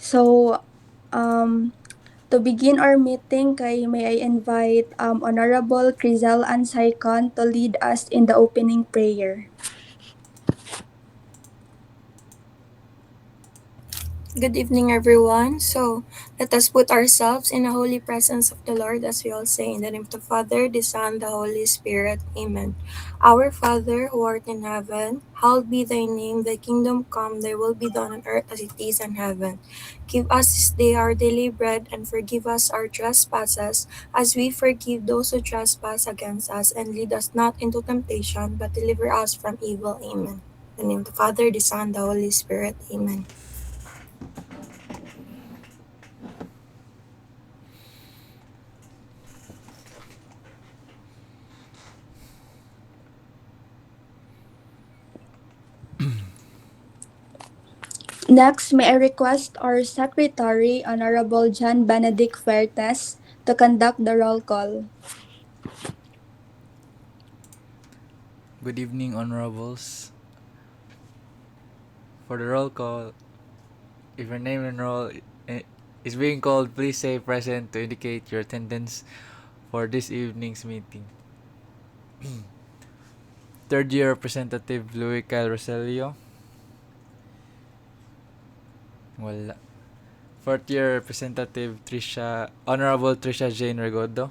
So, um, to begin our meeting, may I invite Honorable Crizel Ansaicon to lead us in the opening prayer. Good evening, everyone. Let us put ourselves in the holy presence of the Lord as we all say, in the name of the Father, the Son, the Holy Spirit. Amen. Our Father, who art in heaven, hallowed be thy name, thy kingdom come, thy will be done on earth as it is in heaven. Give us this day our daily bread, and forgive us our trespasses, as we forgive those who trespass against us, and lead us not into temptation, but deliver us from evil. Amen. In the name of the Father, the Son, the Holy Spirit. Amen. Next, may I request our Secretary, Honorable John Benedict Fuertes, to conduct the roll call. Good evening, honorables. For the roll call, if your name and roll is being called, please say present to indicate your attendance for this evening's meeting. Third year Representative Louis Kyle Roselio. Wala. Fourth year Representative Honorable Trisha Jane Regodo.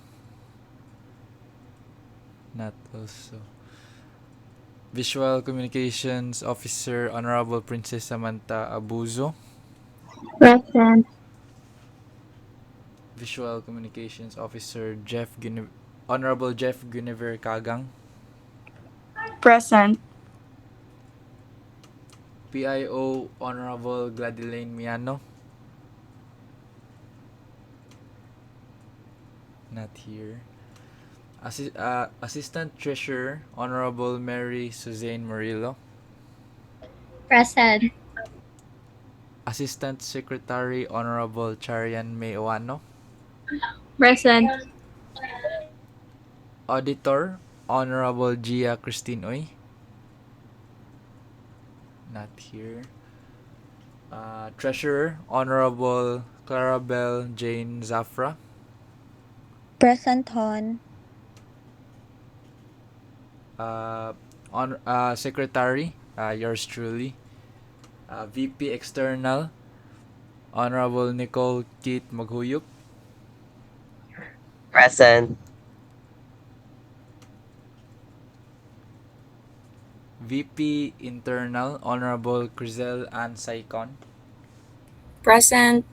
Not also. Visual Communications Officer Honorable Princess Samantha Abuzo. Present. Visual Communications Officer Honorable Jeff Guinevere Kagang. Present. PIO Honorable Gladylene Miano. Not here. Assistant Treasurer Honorable Mary Suzanne Murillo. Present. Assistant Secretary Honorable Charian May Owano. Present. Auditor Honorable Gia Christine Oy. Not here. Treasurer Honorable Clarabelle Jane Zafra. Present Hon. Secretary, yours truly. VP External Honorable Nicole Keith Maghuyuk. Present. VP Internal Honorable Crizel Ann Saicon. Present.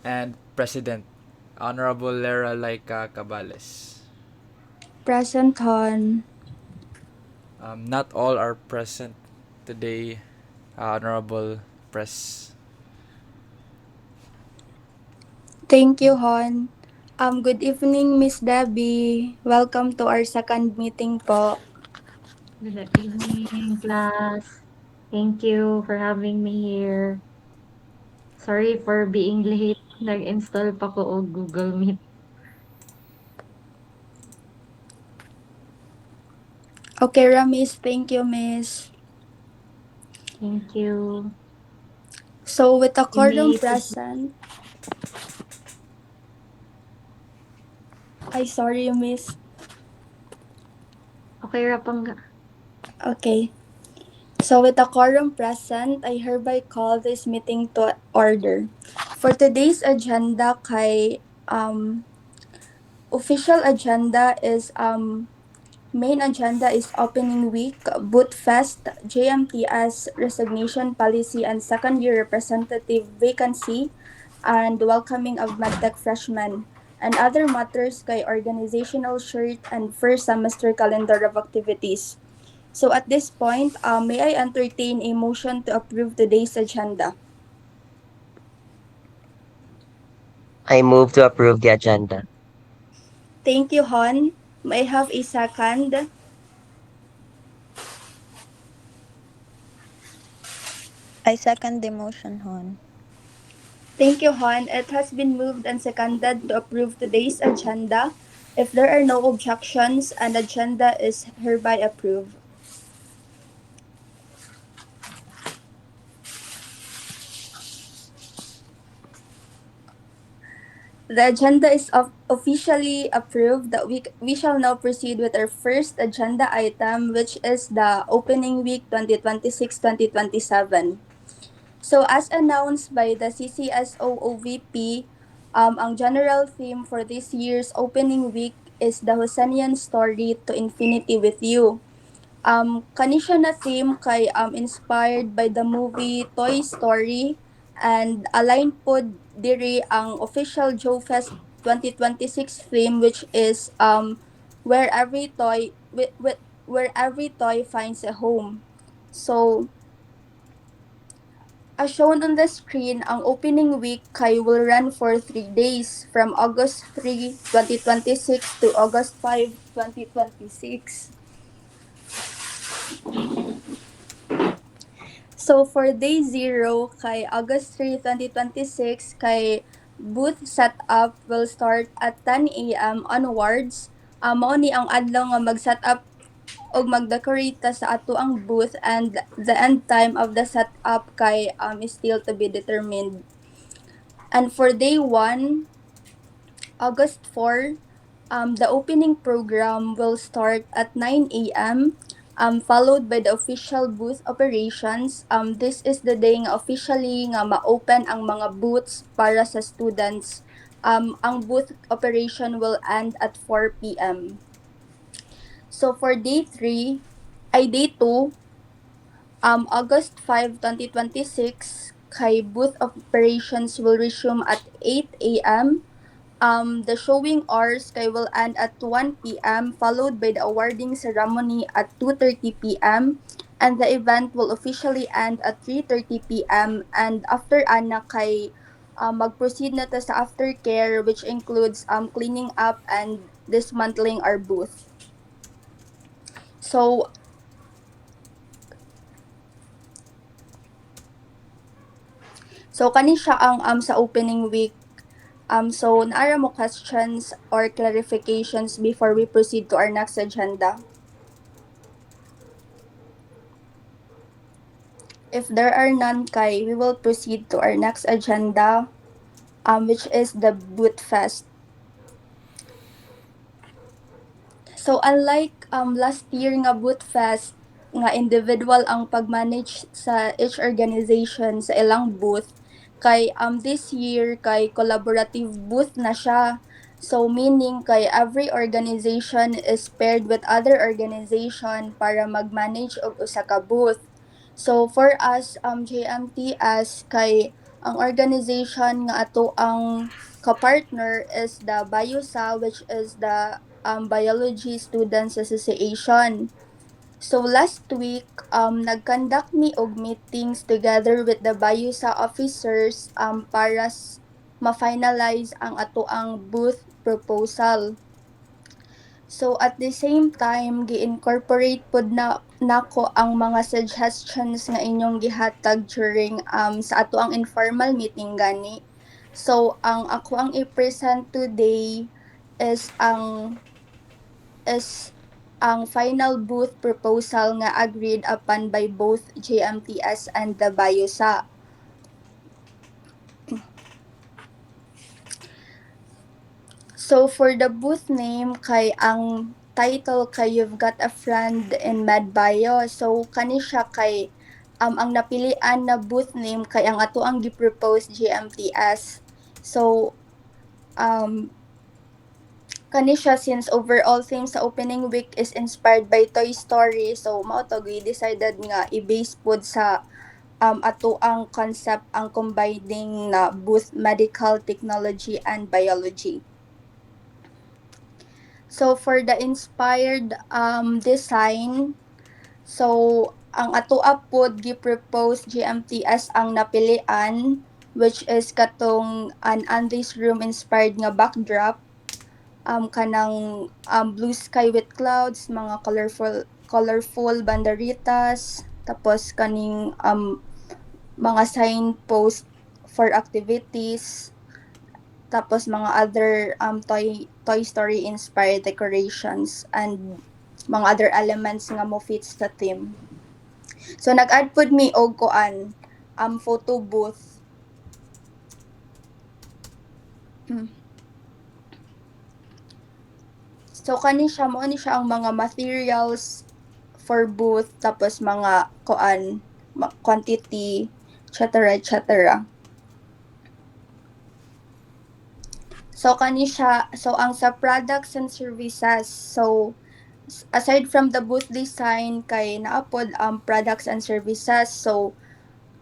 And President Honorable Lera Laika Cabales. Present Hon. Not all are present today, Honorable Press. Thank you, Hon. Good evening, Miss Debbie. Welcome to our second meeting po. Good evening, class. Thank you for having me here. Sorry for being late. Nag-install pa ko og Google Meet. Okay, Miss. Thank you, Miss. Thank you. So, with the You quorum may proceed. present, ay sorry, Miss. Okay ra pang Okay. So, with the quorum present, I hereby call this meeting to order. For today's agenda, official agenda is main agenda is opening week, Boot Fest, JMTS resignation policy and second year representative vacancy, and welcoming of MedTech freshmen, and other matters kay organizational shirt and first semester calendar of activities. So at this point, may I entertain a motion to approve today's agenda? I move to approve the agenda. Thank you, Hon. May I have a second? I second the motion, Hon. Thank you, Hon. It has been moved and seconded to approve today's agenda. If there are no objections, an agenda is hereby approved. The agenda is officially approved. We shall now proceed with our first agenda item, which is the opening week 2026-2027. So as announced by the CCSOOVP, ang general theme for this year's opening week is the Hosanian story to infinity with you. Kani siya na theme kay inspired by the movie Toy Story and aligned pod diri ang official Joe Fest 2026 theme, which is where every toy where every toy finds a home. So as shown on the screen, ang opening week kay will run for 3 days from August 3, 2026 to August 5, 2026. So for day 0 kay August 3, 2026 kay booth setup will start at 10 a.m. onwards. Mao ni ang adlaw nga mag-setup og mag-decorate ta sa ato ang booth, and the end time of the setup kay is still to be determined. And for day 1, August 4, the opening program will start at 9 a.m. Followed by the official booth operations. This is the day nga officially nga ma-open ang mga booths para sa students. Ang booth operation will end at 4 p.m. So for day 3, day 2, August 5, 2026, kay booth operations will resume at 8 a.m. The showing hours kay will end at 1 p.m. followed by the awarding ceremony at 2:30 p.m. and the event will officially end at 3:30 p.m. and after ana kay mag-proceed na ta sa aftercare, which includes cleaning up and dismantling our booth. So kani siya ang sa opening week. So naara mo questions or clarifications before we proceed to our next agenda? If there are none kay, we will proceed to our next agenda, which is the Boot Fest. So unlike last year nga Boot Fest, nga individual ang pag-manage sa each organization sa ilang booth, kay this year kay collaborative booth na siya. So meaning kay every organization is paired with other organization para mag-manage og usa ka booth. So for us JMTS kay ang organization nga ato ang ka-partner is the BIOSA, which is the Biology Students Association. So last week, nag-conduct mi og meetings together with the BIOSA officers para ma-finalize ang ato ang booth proposal. So at the same time, gi-incorporate pod na nako ang mga suggestions nga inyong gihatag during sa ato ang informal meeting gani. So ang ako ang i-present today is ang final booth proposal nga agreed upon by both JMTS and the BIOSA. So for the booth name kay ang title kay You've Got a Friend in MedBio. So kani siya kay ang napilian na booth name kay ang ato ang gi-propose JMTS. So kani siya since overall theme sa opening week is inspired by Toy Story. So mao to decided nga i-base pod sa ato ang concept ang combining na both medical technology and biology. So for the inspired design, so ang ato pod gi-propose GMTS ang napilian, which is katong an Andes room inspired nga backdrop, kanang blue sky with clouds, mga colorful banderitas, tapos kaning mga signpost for activities, tapos mga other Toy Story inspired decorations and mga other elements nga mo fits sa theme. So nag-add pod mi og kuan photo booth. So kani siya mo ni siya ang mga materials for booth tapos mga quantity etc. So kani siya so ang sa products and services so aside from the booth design kay naapod ang products and services so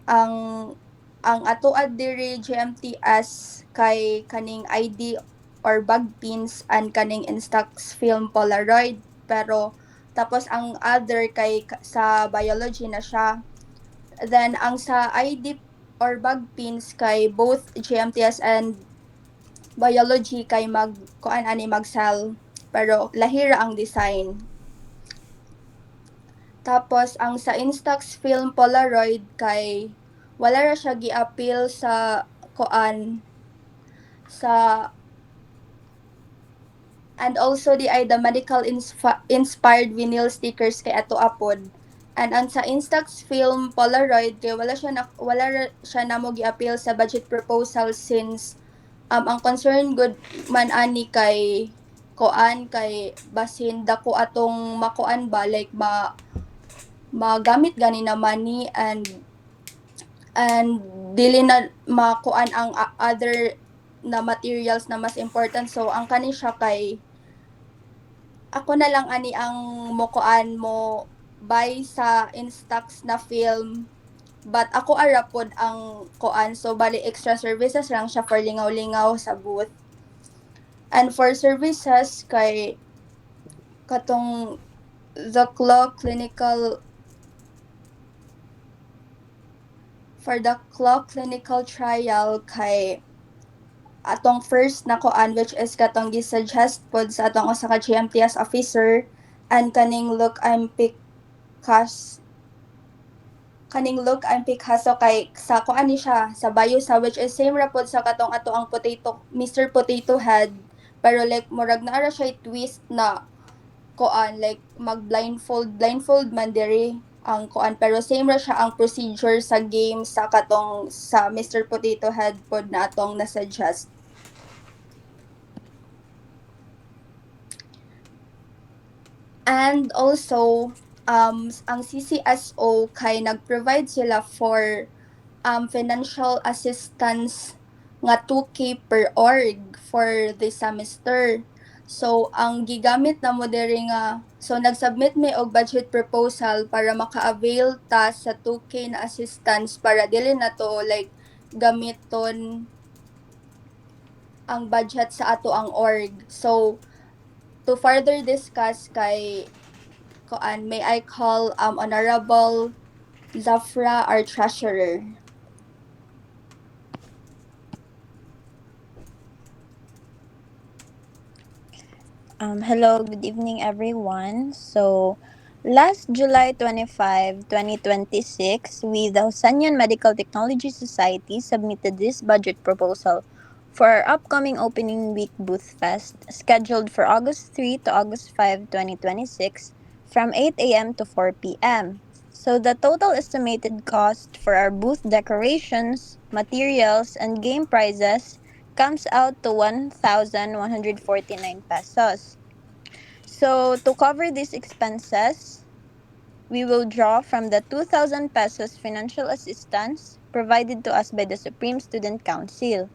ang atoad diri GMTS kay kaning ID or bag pins and kaning Instax film Polaroid pero tapos ang other kay sa biology na siya. Then ang sa ID or bag pins kay both GMTS and biology kay mag-sell pero lahira ang design. Tapos ang sa Instax film Polaroid kay wala ra siya gi-appeal sa kuan sa and also di ay the medical inspired vinyl stickers kay ato apod. And ang sa Instax film Polaroid kay wala ra siya namo gi-appeal sa budget proposal since ang concern good man ani kay kuan kay basin dako atong makuan ba like magamit gani na money and dili na makuan ang other na materials na mas important so ang kani siya kay ako na lang ani ang mokuan mo buy sa Instax na film but ako ara pod ang kuan so bali extra services lang siya for lingaw-lingaw sa booth. And for services kay katong the claw clinical for the claw clinical trial kay atong first na kuan which is katong gisuggest pod sa atong usa ka GMTS officer and kaning look I'm Picasso kay sa kuan ni siya sa bio sa which is same ra pod sa katong ato ang Mr. Potato Head pero like murag na ara siya twist na kuan like mag blindfold man diri ang kuan pero same ra siya ang procedure sa game sa katong sa Mr. Potato Head pod na atong nasuggest. And also ang CCSO kay nag-provide sila for financial assistance nga 2K per org for this semester. So ang gigamit na mo diri nga so nag-submit mi og budget proposal para maka-avail ta sa 2K na assistance para dili na to like gamiton ang budget sa ato ang org. So to further discuss kay may I call Honorable Zafra, our treasurer. Hello, good evening everyone. So, last July 25, 2026, we, the Husanyan Medical Technology Society, submitted this budget proposal for our upcoming opening week booth fest scheduled for August 3 to August 5, 2026 from 8 a.m. to 4 p.m. So, the total estimated cost for our booth decorations, materials, and game prizes comes out to 1,149 pesos. So, to cover these expenses, we will draw from the 2,000 pesos financial assistance provided to us by the Supreme Student Council.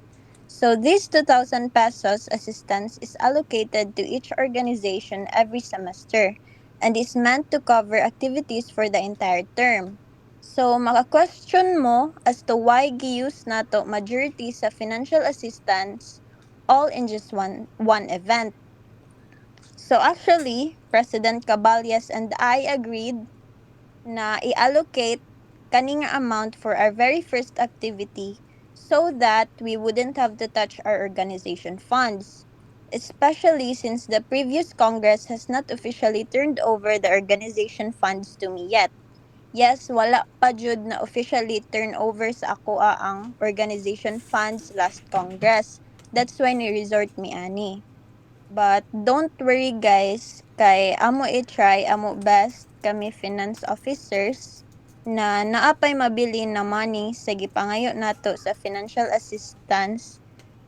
So, this 2,000 pesos assistance is allocated to each organization every semester and is meant to cover activities for the entire term. So, maka-question mo as to why giuse nato majority sa financial assistance all in just one event. So actually, President Caballas and I agreed na i-allocate kaning amount for our very first activity so that we wouldn't have to touch our organization funds. Especially since the previous Congress has not officially turned over the organization funds to me yet. Yes, wala pa jud na officially turn over sa ako ang organization funds last Congress. That's why ni-resort mi ani. But don't worry guys, kay amo i-try amo best kami finance officers na naapay mabili na money sa gipangayo nato sa financial assistance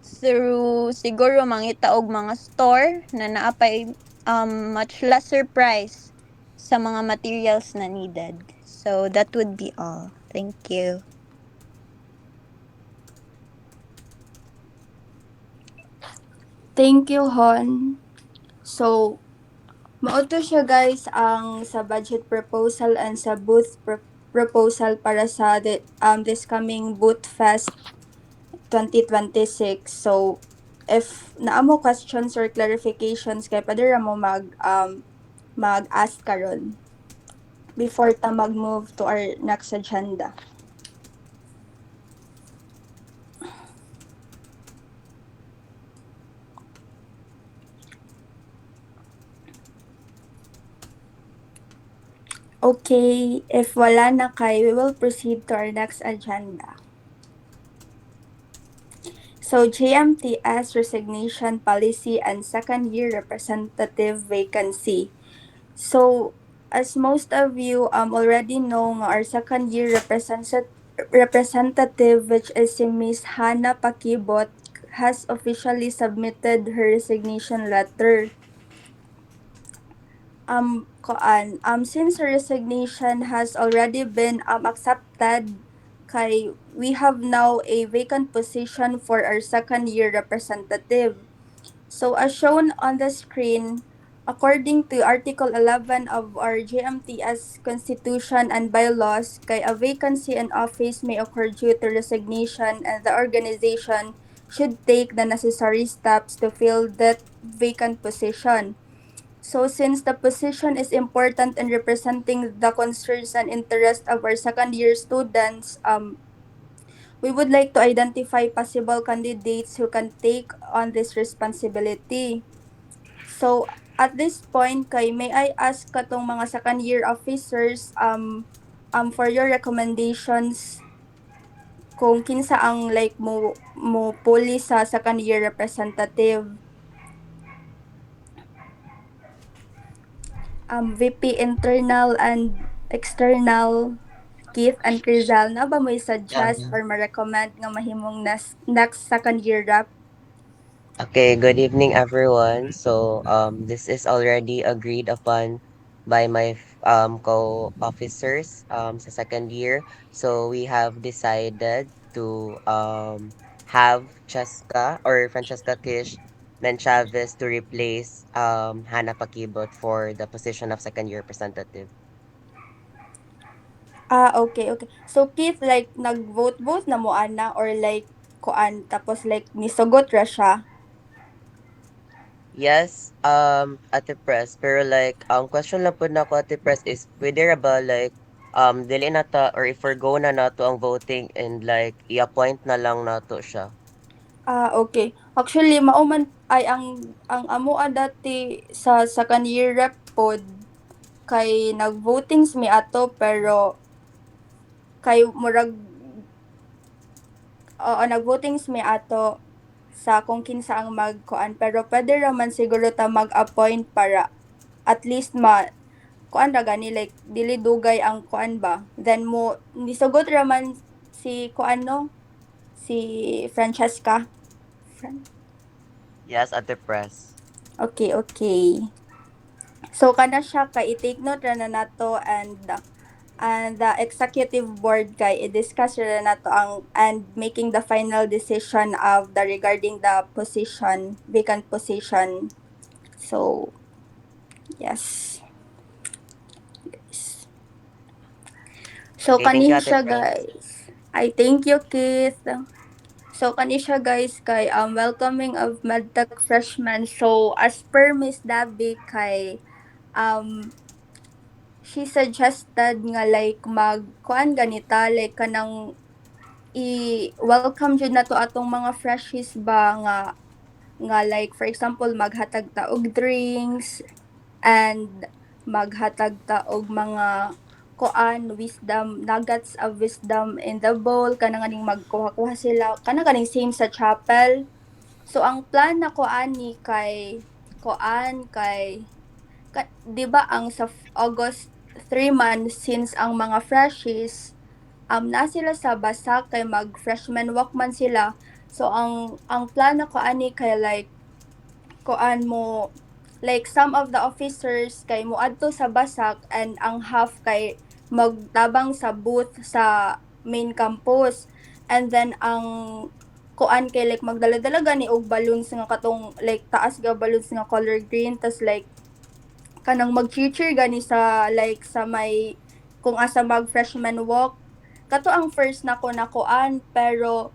through siguro mangita og mga store na naapay much lesser price sa mga materials na needed. So that would be all. Thank you. Thank you, Hon. So, mauto siya guys ang sa budget proposal and sa proposal para sa this coming Booth Fest 2026. So, if naamo questions or clarifications kay pwede ra mo mag-ask karon before ta mag-move to our next agenda. Okay, if wala na kay, we will proceed to our next agenda. So, JMTS resignation policy and second year representative vacancy. So, as most of you already know, nga our second year representative, which is si Miss Hannah Pakibot, has officially submitted her resignation letter. Since her resignation has already been accepted, kay we have now a vacant position for our second year representative. So as shown on the screen, according to Article 11 of our GMTS Constitution and bylaws, kay a vacancy in office may occur due to resignation and the organization should take the necessary steps to fill that vacant position. So since the position is important in representing the concerns and interests of our second year students, we would like to identify possible candidates who can take on this responsibility. So at this point kay may I ask katong mga second year officers for your recommendations kung kinsa ang like mo puli sa second year representative. VP internal and external Keith and Crizal, na ba mo suggest Um, or ma-recommend nga mahimong next second year rep? okay, good evening everyone. So this is already agreed upon by my co-officers sa second year. So we have decided to have Cheska or Francesca Kish Menchavez to replace Hannah Pakibot for the position of second year representative. Okay, okay. So Keith, like nag-vote na mo ana or like kuan tapos like nisugot ra siya? Yes, Ate Press, pero like, question lang po na ako, Ate Press, is pwede ra ba like, dili na ta, or if go na nato ang voting and like, i-appoint na lang nato siya. Okay. Actually, mauman ay ang amoa dati sa second year rep pod kay nag-votings mi ato pero kay murag nag-votings mi ato sa kung kinsa ang magkuan pero pwede raman siguro ta mag-appoint para at least kuan ra gani like dili dugay ang kuan ba then mo nisugot raman si kuan no si Francesca. Yes, Ate Press. Okay, okay. So kana siya kay i-take note ra na nato and the executive board kay i-discuss ra na nato ang and making the final decision of the regarding the position, vacant position. So yes. So Okay, thank kani you, Ate siya Press. guys. I thank you Keith. So kani siya guys kay welcoming of medtech freshmen. So as per Miss Dabi kay she suggested nga like mag kuan ganita like kanang i-welcome jud nato atong mga freshies ba nga like for example maghatag ta og drinks and maghatag ta og mga kuan wisdom nuggets of wisdom in the bowl kanang ganing magkuha-kuha sila kanang ganing same sa chapel. So ang plan na kuan ni kay 'di ba ang sa August 3 months since ang mga freshies na sila sa Basak kay mag freshman walk man sila. So ang plano ko ani kay like kuan mo like some of the officers kay muadto sa basak and ang half kay magtabang sa booth sa main campus. And then ang kuan kay like magdala-dala gani og balloons nga katong like taas ga balloons nga color green tas like kanang mag-cheer gani sa like sa may kung asa mag freshman walk. Kato ang first na ko na kuan pero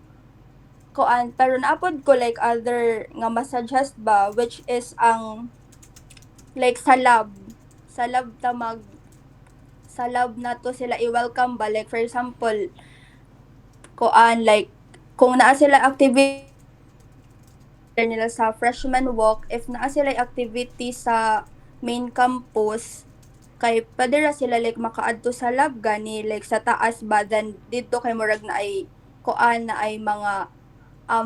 naapod ko like other nga masuggest ba which is ang like sa lab ta mag sa lab na to sila i-welcome ba like for example kuan like kung naa sila activity nila sa freshman walk if naa sila activity sa main campus kay pwede ra sila like makaadto sa lab gani like sa taas ba then dito kay murag na ay kuan na ay mga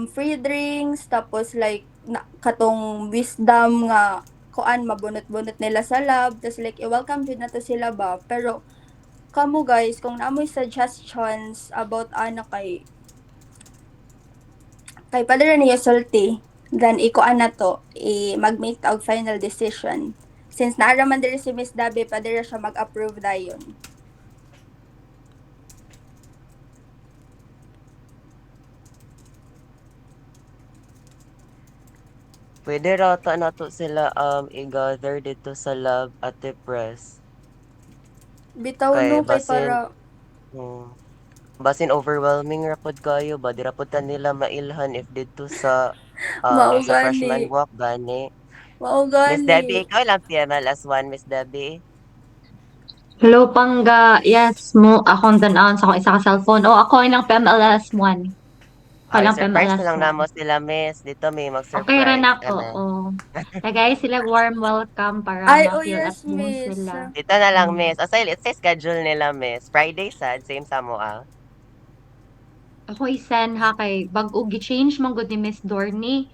free drinks tapos like katong wisdom nga kuan mabunot-bunot nila sa lab tapos like i-welcome jud na to sila ba pero kamo guys kung naamoy suggestions about ana kay padala niya sulti then ikuan na to mag-make ta og final decision since naara man diri si Miss Dabe padala siya mag-approve dayon. Puwede raw ta nato sila, i-gather dito sa lab, Ate Press. Bitaw Kay no kay basin para hmm, basin overwhelming ra pod kayo ba, di ra pod ta nila mailhan if dito mao sa gani freshman walk gani. mao Miss gani Debbie, ikaw lang PMLS1, Miss Debbie? Hello, Pangga. Yes, mo akong tan-awon sa akong isa ka cellphone. Oh, ako ilang PMLS1. Ako Ay, ilang surprise na lang PMLS1. namo sila, miss. Dito may Okay rin mag-surprise, ako. kanang Oh. Tagay sila warm welcome para ay oh ma-feel at yes home miss sila. dito na lang, Mm. miss. Asa sa schedule nila, miss. Friday sad, same sa mo, ah. Ako i-send ha kay bag-o gi-change man gud ni Miss Dorney.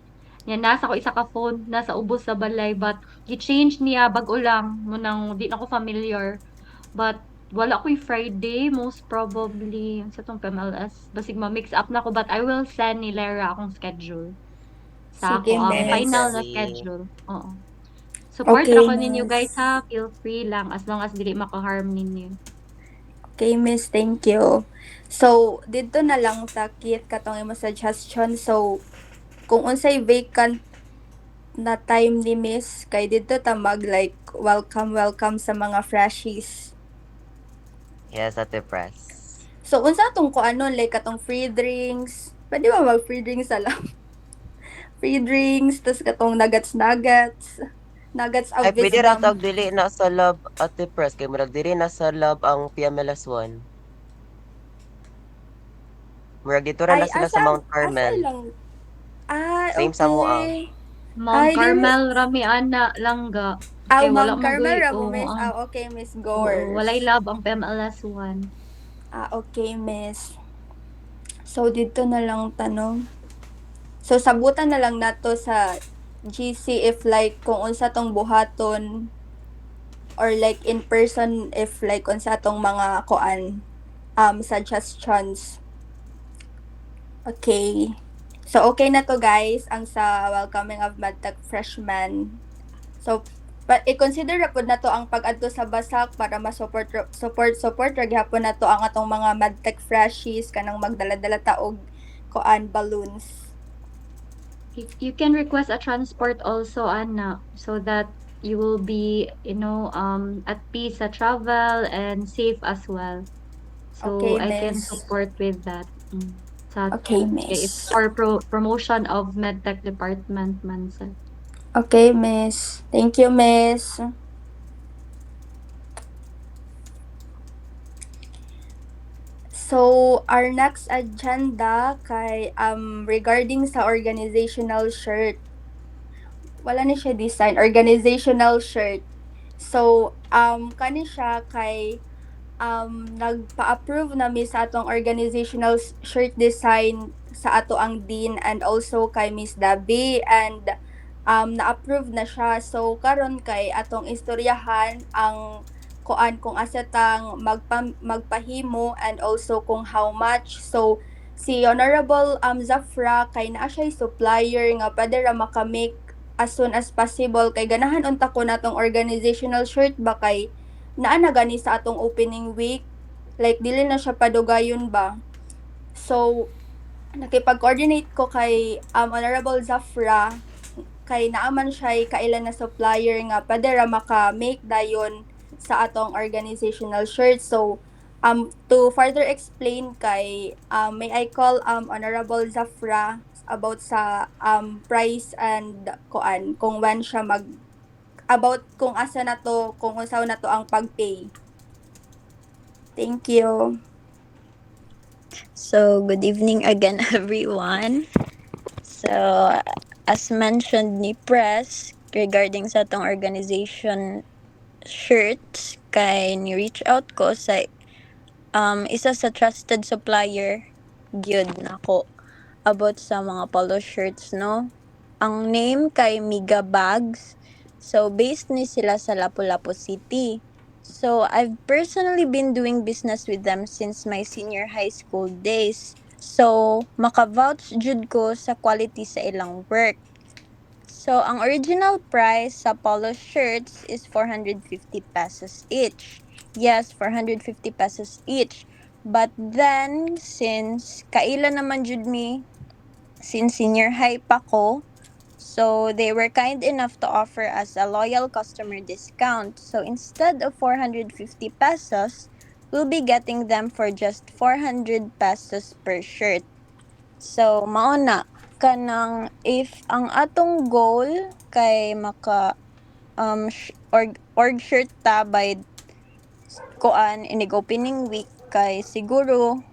Yan nasa ko isa ka phone nasa ubos sa balay but gi-change niya bag-o lang mo nang di na ko familiar. But wala ko'y Friday most probably sa tong PMLS. Basig ma-mix up na ko but I will send ni Lera akong schedule sa ako sige ang Sige, Miss miss final na Debbie. schedule. Oo. Support ra okay ko ninyo guys miss ha. Feel free lang as long as dili maka-harm ninyo. okay miss thank you so dito na lang takit katong imo suggestion so kung unsay vacant na time ni miss kay dito ta mag like welcome sa mga freshies. Yes, Ate Press. So unsa tong ko ano like katong free drinks? Pwede ba mag free drinks sa lang? Free drinks tas katong nuggets Ay, of pwede ra wisdom. tawag dili na sa lab, Ate Press. Kay murag diri na sa lab ang PMLS1. Murag dito ra Ay na sila sa Mount asa Carmel. lang. Ay Same sa mo, ah. okay. Mount Ay dili Carmel rami ana langga. aw Kay wala Mount magoy Carmel ra mo oh, miss. ang Okay Miss oo, Goers. walay lab ang PMLS1. Okay miss. So dito na lang tanong. So sabutan na lang nato sa GC if like kung unsa tong buhaton or like in person if like unsa tong mga kuan suggestions. Okay. So okay na to guys ang sa welcoming of MedTech freshmen. So but i-consider na po na to ang pag-adto sa basak para ma-support ra gyapon na to ang atong mga MedTech freshies kanang magdala-dala ta og kuan balloons. You can request a transport also, Anna, so that you will be, at peace sa travel and safe as well. So Okay, I can miss. support with that. Sa Okay, it's miss. for promotion of medtech department man sir. Okay, miss. Thank you, miss. So, our next agenda kay regarding sa organizational shirt. Wala ni siya design, organizational shirt. So, kani siya kay nagpa-approve nami sa atong organizational shirt design sa ato ang dean and also kay Miss Dabi and na-approve na siya. So karon kay atong istoryahan ang kuan kung asa tang magpahimo and also kung how much. So si Honorable Zafra kay naa siya supplier nga pwede ra makamake as soon as possible kay ganahan unta ko natong organizational shirt ba kay naa na gani sa atong opening week, like dili na siya padugayon ba. So nakipag-coordinate ko kay Honorable Zafra kay naaman siya kailan na supplier nga padera maka-make dayon sa atong organizational shirt. So to further explain kay may I call Honorable Zafra about sa price and kuan kung when siya mag about kung asa na to kung unsa na to ang pag-pay. Thank you. So, good evening again, everyone. So, as mentioned ni Press, regarding sa atong organization shirts, kay ni-reach out ko sa isa sa trusted supplier, gyud nako, about sa mga polo shirts, no? Ang name kay Miga Bags. So, based ni sila sa Lapu-Lapu City. So, I've personally been doing business with them since my senior high school days. So, maka-vouch jud ko sa quality sa ilang work. So, ang original price sa polo shirts is 450 pesos each. Yes, 450 pesos each. But then, since kaila naman jud mi, since senior high pa ko, so they were kind enough to offer us a loyal customer discount. So instead of 450 pesos, we'll be getting them for just 400 pesos per shirt. So mao na kanang if ang atong goal kay maka org shirt ta by kuan inig opening week kay siguro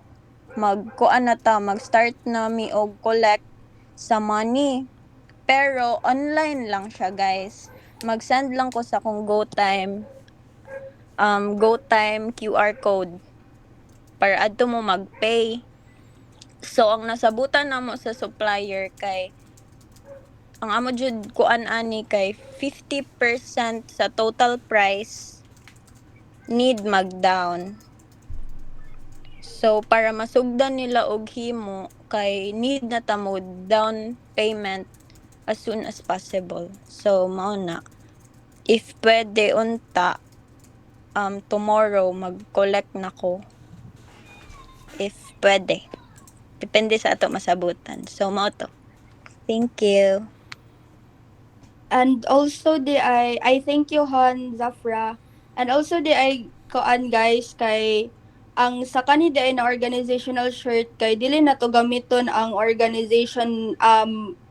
magkuan na ta mag-start na mi og collect sa money. Pero online lang siya, guys. Mag-send lang ko sa kung GoTime QR code para adto mo mag-pay. So ang nasabutan namo sa supplier kay ang amo jud kuan ani kay 50% sa total price need mag-down. So para masugdan nila og himo kay need na ta mo down payment as soon as possible. So mao na. If pwede unta tomorrow mag-collect na ko. If pwede. Depende sa ato masabutan. So mao to. Thank you. And also I thank you Hon Zafra. And also I koan guys kay ang sa kani di ay na organizational shirt kay dili na to gamiton ang organization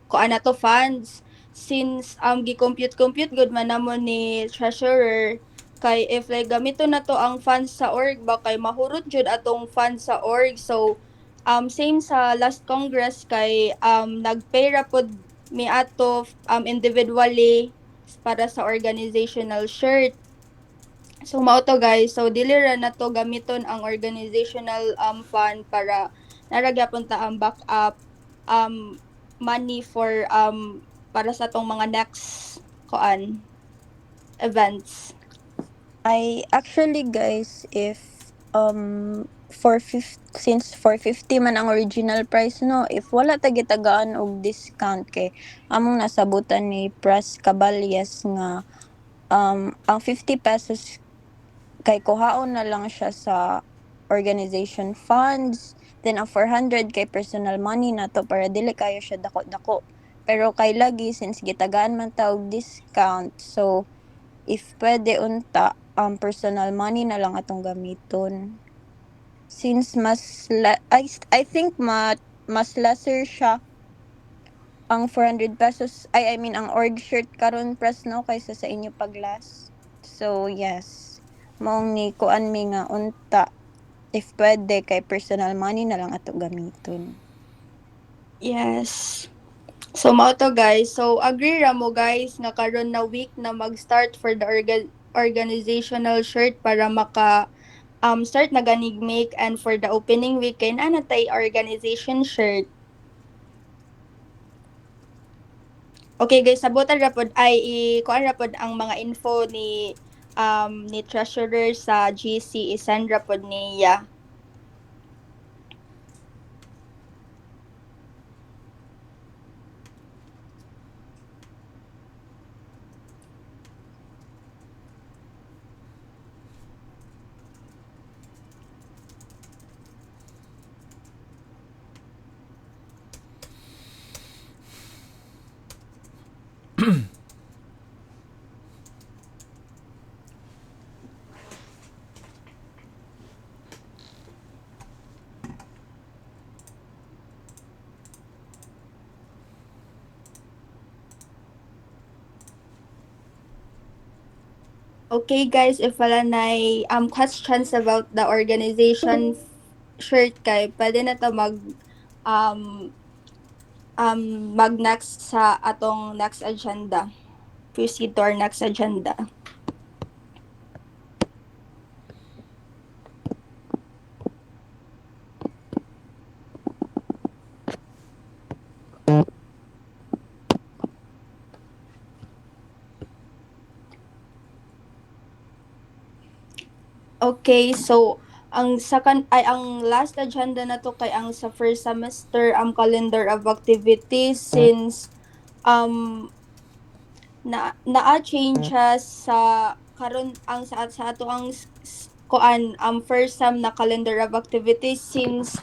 koan na to funds since gi-compute good man namon ni treasurer kay if like gamiton na to ang funds sa org ba kay mahurot jud atong funds sa org. So same sa last congress kay nagpay ra pod mi ato individually para sa organizational shirt. So mao to guys. So dili ra na to gamiton ang organizational fund para naragyapon ta ang backup money for para sa tong mga next koan events. I actually guys if since 450 man ang original price no, if wala ta gitagaan og discount kay among nasabutan ni Pras Caballes nga ang 50 pesos kay kuhaon na lang siya sa organization funds, then ang 400 kay personal money na to para dili kayo siya dako-dako. Pero kay lagi since gitagaan man ta og discount, so if pwede unta personal money na lang atong gamiton. Since I think mas lesser siya ang 400 pesos I mean ang org shirt karon press no kaysa sa inyo pag last. So yes, maong ni kuan mi nga unta if pwede kay personal money na lang ato gamiton. Yes. So mao to guys. So agree ra mo guys nga karon na week na mag-start for the organizational shirt para maka start na ganig make and for the opening week kay na tay organization shirt. Okay guys, sabutan ra pod ay kuan ra pod ang mga info ni treasurer sa GC isend ra pod niya. Okay guys, if wala na questions about the organization shirt kay pwede na to um mag next sa atong next agenda. Proceed to our next agenda. Okay, so ang second ay ang last agenda na to kay ang sa first semester ang calendar of activities since um naa changes sa karon ang sa ato ang kuan first sem na calendar of activities since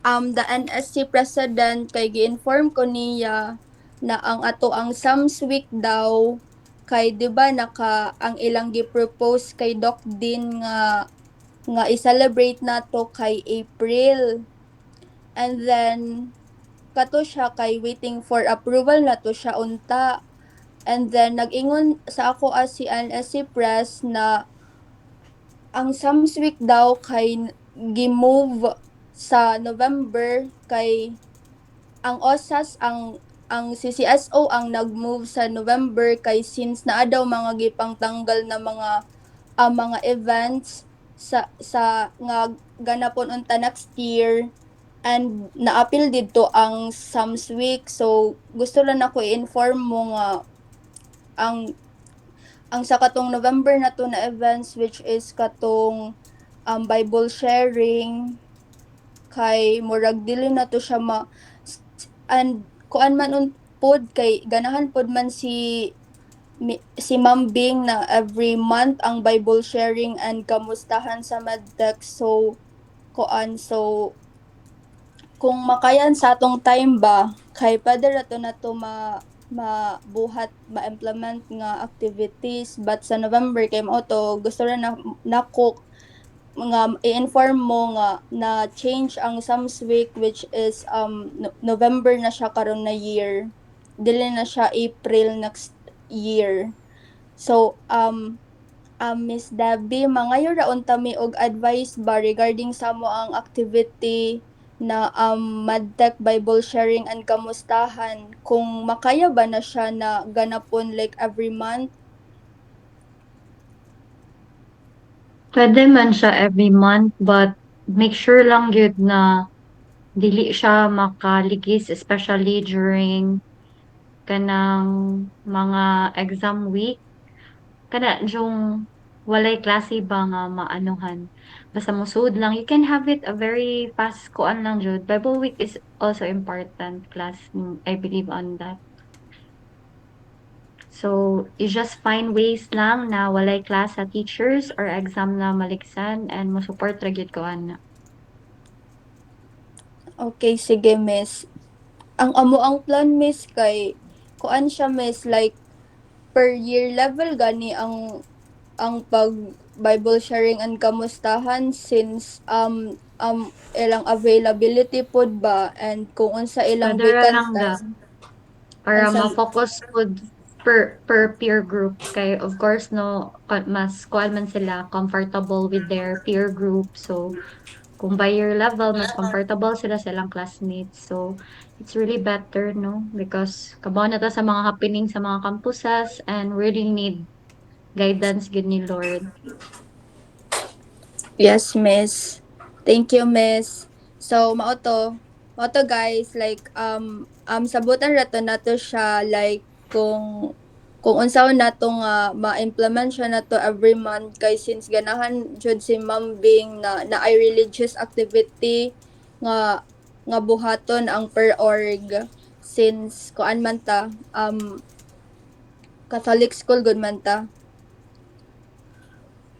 the NSC president kay gi-inform ko niya na ang ato ang Sams Week daw kay 'di ba naka ang ilang gi-propose kay Doc Din nga i-celebrate nato kay April. And then kato siya kay waiting for approval na to siya unta. And then nag-ingon sa ako as si NSC Press na ang Sams Week daw kay gi-move sa November kay ang OSAS ang CCSO ang nag-move sa November kay since naa daw mga gipang tanggal na mga events sa nga ganapon unta next year and naapil didto ang Sams Week. So gusto lang ako i-inform mo nga ang ang sa katong November na to na events which is katong Bible sharing kay murag dili na to siya and kuan man pod kay ganahan pod man si Ma'am Bing na every month ang Bible sharing and kamustahan sa medtech. So kuan so kung makayan sa atong time ba kay pwede ra to na to mabuhat ma-implement nga activities but sa November kay mao to gusto ra nako nga i-inform mo nga na change ang Sams Week which is November na siya karon na year, dili na siya April next year. So Miss Debbie, mangayo ra unta mi og advice ba regarding sa mo ang activity na Madtech Bible sharing and kamustahan kung makaya ba na siya na ganapon like every month. Pwede man siya every month, but make sure lang yun na dili siya makaligis, especially during kanang mga exam week. Kana yung walay klase ba nga maanuhan. Basta musud lang. You can have it a very fast kuan lang jud. Bible week is also important class. I believe on that. So, you just find ways lang na walay class sa teachers or exam na maligsan and mo support ra gyud ko ana. Okay, sige miss. Ang amo ang plan miss kay kuan siya miss like per year level gani ang pag Bible sharing and kamustahan since ilang availability pod ba and kung unsa ilang Pwede ra lang vacancy ga para unsa ma-focus pod per peer group kay of course no mas kuan man sila comfortable with their peer group. So, kung by year level, mas comfortable sila sa ilang classmates. So, it's really better, no? Because kabaw na ta sa mga happening sa mga campuses and really need guidance gid ni Lord. Yes, miss. Thank you, miss. So, mao to guys, like sabutan ra to nato siya like kung unsaon nato nga ma-implement siya nato every month kay since ganahan jud si Ma'am Bing na ay religious activity nga buhaton ang per org since kuan man ta Catholic school gud man ta.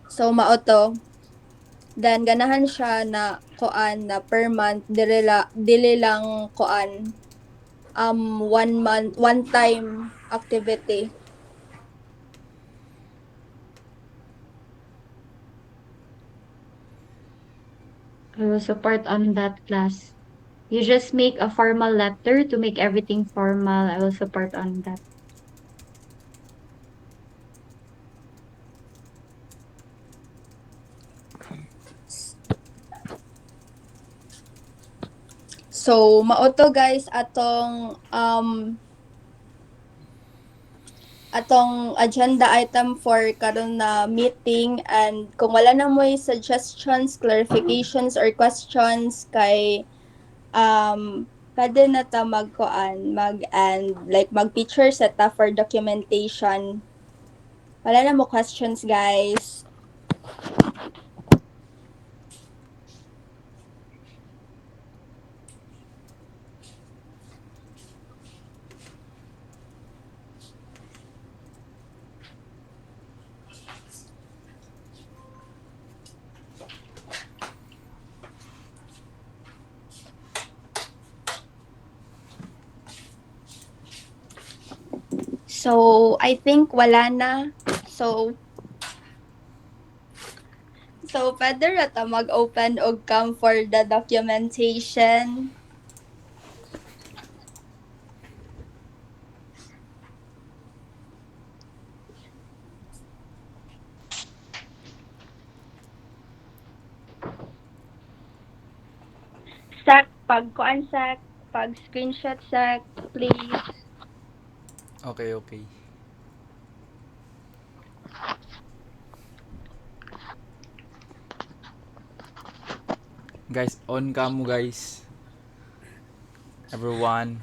So mao to. Then ganahan siya na kuan na per month dili lang kuan 1 month one time activity. I will support on that class. You just make a formal letter to make everything formal. I will support on that. So mauto guys atong agenda item for karon na meeting, and kung wala na mo'y suggestions, clarifications or questions kay pwede na ta mag like mag picture set ta for documentation. Wala na mo questions guys. So I think wala na. So pwede ra ta mag-open og cam for the documentation. Pag screenshot sak, please. Okay, okay. Guys, on kamo guys. Everyone.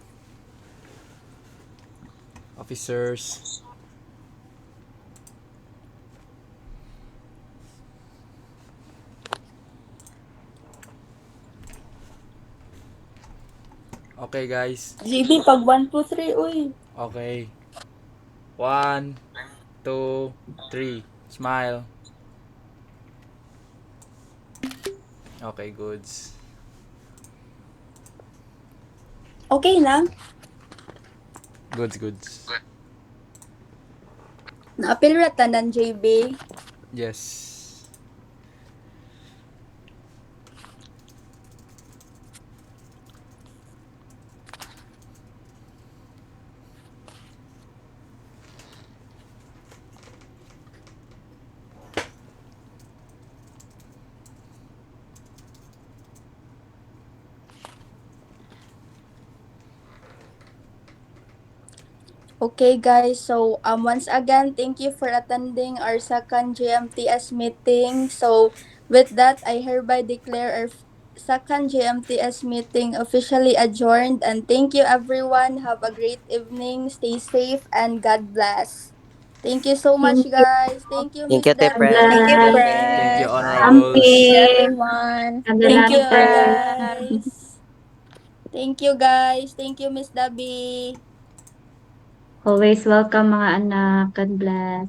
Officers. Okay guys. GB, pag 1, 2, 3, uy. Okay. 1, 2, 3. Smile. Okay, goods. Okay na. Goods, goods. Naapil ra tanan, JB. Yes. Okay guys, so once again, thank you for attending our second GMTS meeting. So with that, I hereby declare our second GMTS meeting officially adjourned, and thank you everyone. Have a great evening. Stay safe and God bless. Thank you so much Thank you. guys. Thank you Thank Miss you, Te God Pres. Thank Thank you, you, bless. Thank you, Ate. Press. Bye. Thank you, honorables. Amping. everyone. God Thank Thank you you, bless. Press. guys. Thank you guys. Thank you Miss Dabi. Always welcome mga anak. God bless.